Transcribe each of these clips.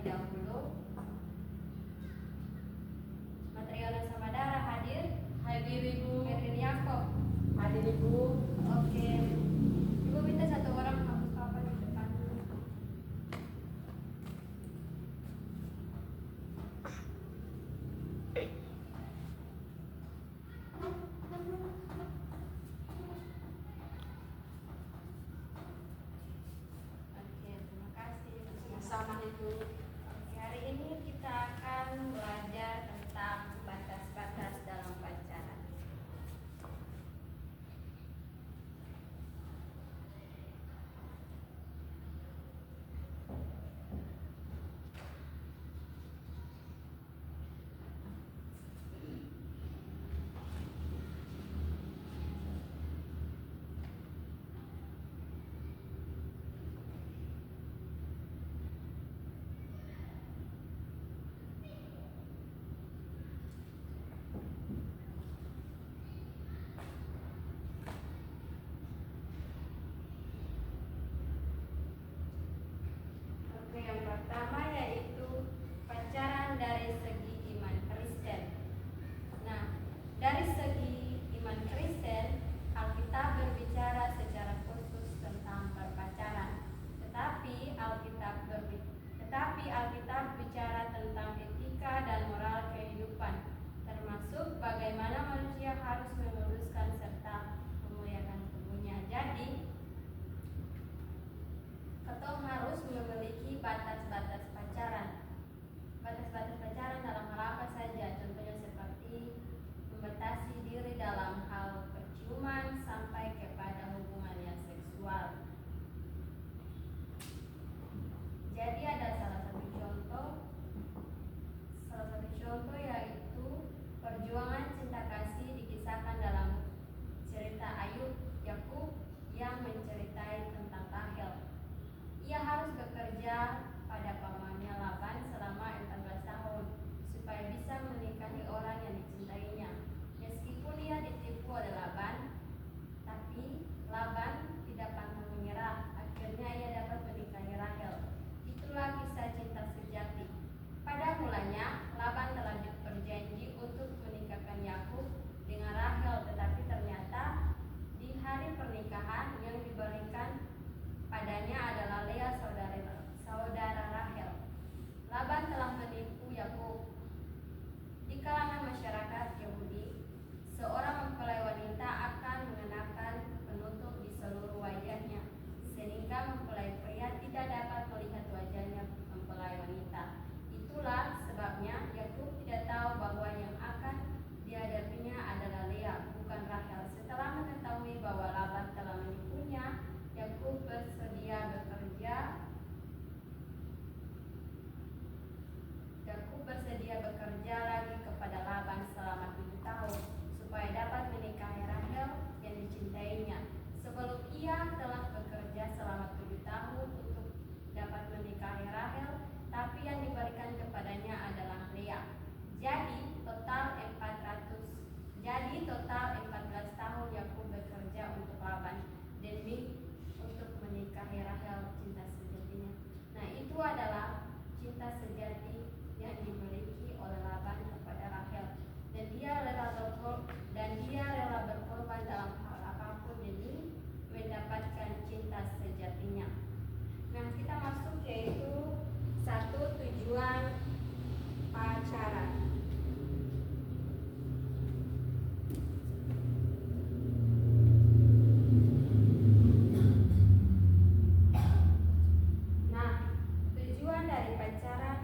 dahulu. Material Samadara hadir? Hadir Ibu. Erwin Yakob Hadir Ibu. oke. Ibu minta satu orang hapus papan di depan dulu. Oke, terima kasih. Sama Ibu. Oke, hari ini kita akan belajar tentang batas-batas dalam pacaran. Oke, yang pertama yaitu pacaran dari segi iman Kristen. Nah, dari segi iman Kristen, Alkitab berbicara secara khusus tentang berpacaran. Tetapi Alkitab bicara tentang etika dan moral kehidupan, termasuk bagaimana manusia harus meluruskan serta memuliakan tubuhnya. Jadi, ketong harus memiliki batas-batas pacaran. Batas-batas pacaran dalam hal apa saja? Contohnya seperti membatasi diri dalam hal perciuman sampai kepada hubungan yang seksual. Jadi ada salah satu contoh yaitu perjuangan cinta kasih dikisahkan dalam cerita Ayub Yakub yang menceritai tentang Rahel. Ia harus bekerja pada pamannya Laban selama 14 tahun supaya bisa menikahi orang yang dicintainya. Meskipun ia ditipu oleh Laban, tapi Laban tidak pantang menyerah. Akhirnya ia dapat menikahi Rahel. Itulah kisah cinta sejati. Pada mulanya Laban telah berjanji untuk menikahkan Yakub dengan Rahel, tetapi ternyata di hari pernikahan yang diberikan padanya adalah Lea, saudara Rahel. Laban telah menipu Yakub. Di kalangan masyarakat Yahudi, seorang mempelai wanita akan mengenakan penutup di seluruh wajahnya, sehingga mempelai pria tidak dapat melihat wajahnya mempelai wanita. Itulah sebabnya Yakub tidak tahu bahwa yang akan dihadapinya adalah Lea, bukan Rahel. Setelah mengetahui bahwa Laban telah menipunya, Yakub bersedia bekerja lagi kepada Laban selama 7 tahun supaya dapat menikahi Rahel yang dicintainya. Sebelum ia telah bekerja selama 7 tahun untuk dapat menikahi Rahel, tapi yang diberikan kepadanya adalah Lea. Jadi total 14 tahun Yakub bekerja untuk Laban demi untuk menikahi Rahel, cinta sejatinya. Nah, itu adalah cinta sejati yang dimiliki oleh Laban kepada Rahel, dan dia rela berkorban dalam hal apapun demi mendapatkan cinta sejatinya. Nah, kita masuk yaitu satu tujuan pacaran. Nah, tujuan dari pacaran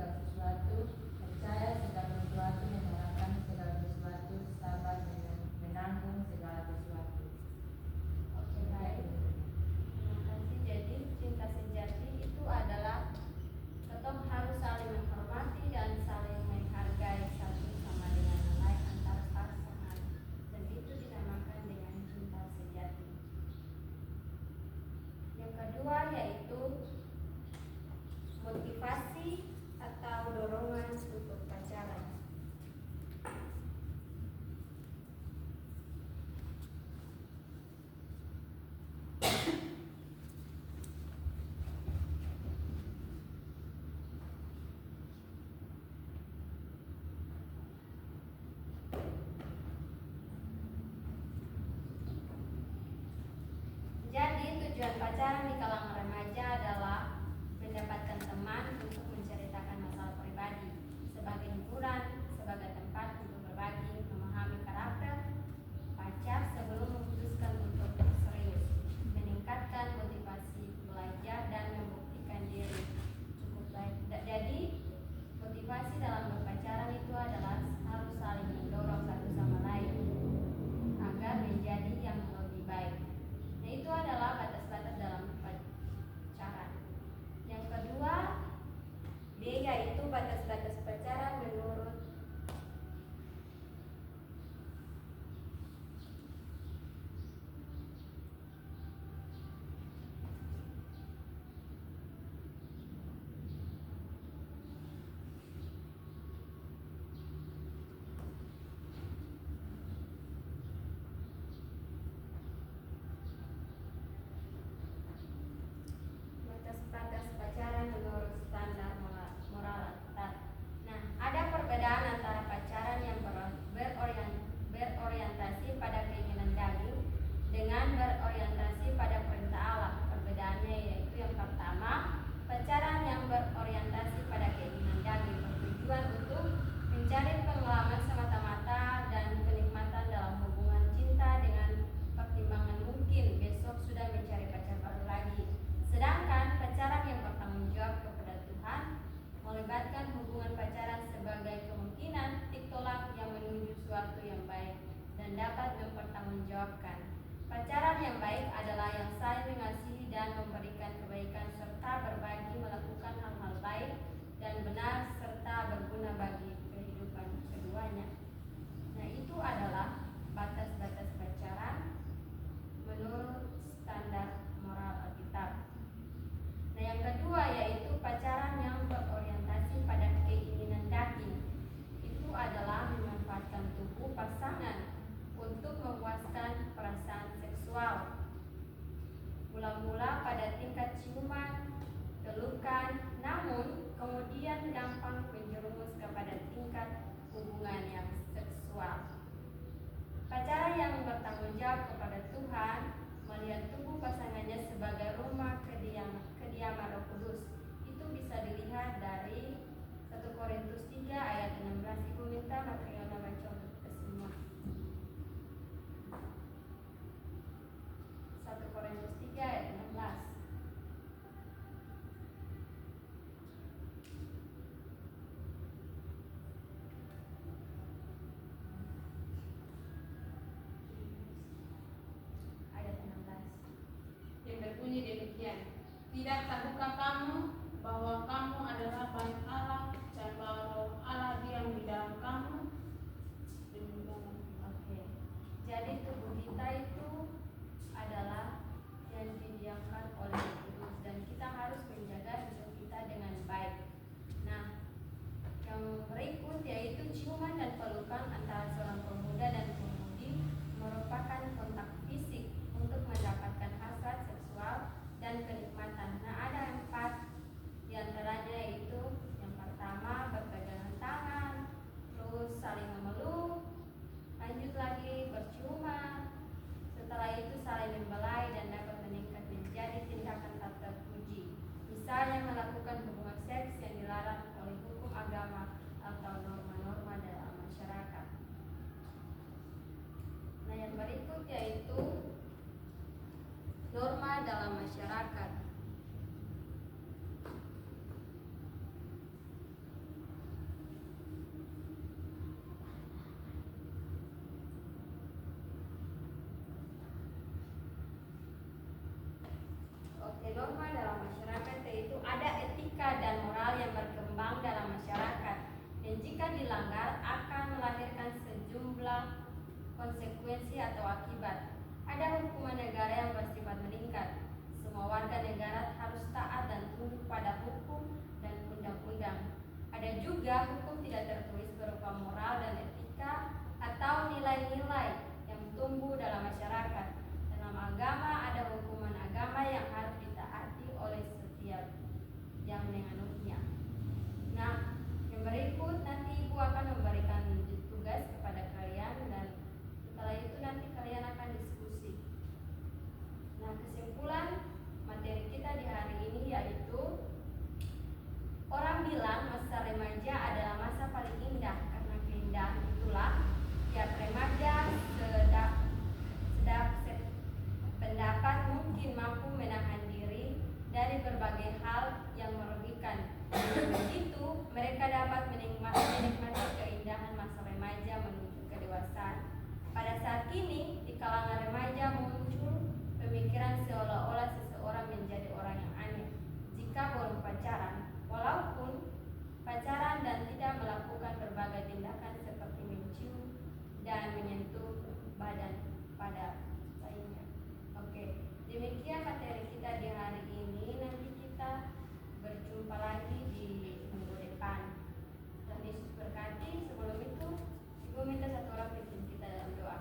segala sesuatu, percaya segala sesuatu, mengharapkan segala sesuatu, sabar menanggung segala sesuatu. Oke, baik. Terima kasih. Jadi cinta sejati itu adalah tetap harus saling menghormati dan saling menghargai satu sama dengan yang lain antar pasangan, dan itu dinamakan dengan cinta sejati. Yang kedua yaitu motivasi atau dorongan untuk pacaran. Jadi tujuan pacaran di kalangan remaja adalah mendapatkan teman untuk menceritakan masalah pribadi, sebagai hiburan, sebagai tempat untuk berbagi, memahami karakter pacar sebelum memutuskan untuk serius, meningkatkan motivasi belajar dan membuktikan diri cukup baik. Jadi motivasi dalam berpacaran itu adalah harus saling mendorong satu sama lain agar menjadi yang lebih baik. Nah, itu adalah batas-batas dalam pacaran. Yang kedua, D yaitu batas-batas pacaran menurut batas-batas pacaran menurut standar moral Alkitab. Nah, ada perbedaan antara pacaran yang berorientasi pada keinginan daging dengan berorientasi pada perintah Allah. Perbedaannya yaitu yang pertama, pacaran yang berorientasi pada keinginan daging bertujuan untuk mencari pengalaman semata-mata dan kenikmatan dalam hubungan cinta dengan pertimbangan mungkin besok sudah mencari pacar baru lagi. Sedangkan pacaran yang bertanggung jawab kepada Tuhan melibatkan hubungan pacaran sebagai kemungkinan tolak yang menuju suatu yang baik dan dapat mempertanggungjawabkan. Pacaran yang baik adalah yang saling mengasihi dan memberikan kebaikan serta berbagi melakukan hal-hal baik dan benar serta berguna bagi kehidupan keduanya. Nah, itu adalah batas-batas pacaran menurut standar moral Alkitab. Nah, yang kedua yaitu pacaran yang berorientasi pada keinginan daging. Itu adalah memanfaatkan tubuh pasangan untuk memuaskan perasaan seksual. Mula-mula pada tingkat ciuman, pelukan, namun kemudian gampang menjerumus kepada tingkat hubungan yang seksual. Pacaran yang bertanggung jawab kepada Tuhan melihat tubuh pasangannya sebagai rumah kediaman Roh Kudus. Itu bisa dilihat dari 1 Korintus 3 ayat 16. Ibu minta Matriona baca untuk kita semua. 1 Korintus 3 ayat 16. Ayat 16. Yang berbunyi demikian, tidak tahukah kamu bahwa kamu adalah bait Allah norma dalam masyarakat, yaitu ada etika dan moral yang berkembang dalam masyarakat, dan jika dilanggar akan melahirkan sejumlah konsekuensi atau akibat. Ada hukuman negara yang bersifat meningkat. Semua warga negara harus taat dan tunduk pada hukum dan undang-undang. Ada juga hukum tidak tertulis berupa moral dan etika atau nilai-nilai yang tumbuh dalam masyarakat. Dalam agama ada hukuman agama yang harus ditaati oleh setiap yang menganutnya. Nah, yang berikut nanti Ibu akan memberikan tugas kepada kalian, dan setelah itu nanti kalian akan diskusi. Nah, kesimpulan materi kita di hari ini yaitu orang bilang masa remaja adalah masa paling indah, karena keindahan itulah tiap remaja pendapat mungkin mampu menahan diri dari berbagai hal yang merugikan. Begitu mereka dapat menikmati keindahan masa remaja menuju kedewasaan. Pada saat ini di kalangan remaja muncul pemikiran seolah-olah seseorang menjadi orang yang aneh jika baru pacaran, walaupun pacaran dan tidak melakukan berbagai tindakan seperti mencium dan menyentuh badan pada lainnya. Oke, demikian materi kita di hari ini. Nanti kita berjumpa lagi di minggu depan. Dan Yesus berkati. Sebelum itu, Ibu minta satu orang pimpin kita dalam doa.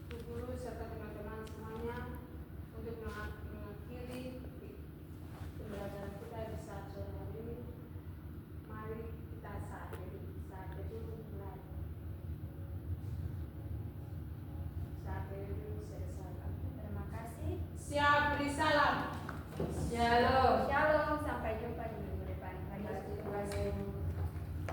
Bu Guru serta teman-teman semuanya, untuk mengakhiri pembelajaran kita di saat sore hari ini, mari kita saat berjumpa mulai. Saat berjumpa selesai. Terima kasih. Siap beri salam. Shalom.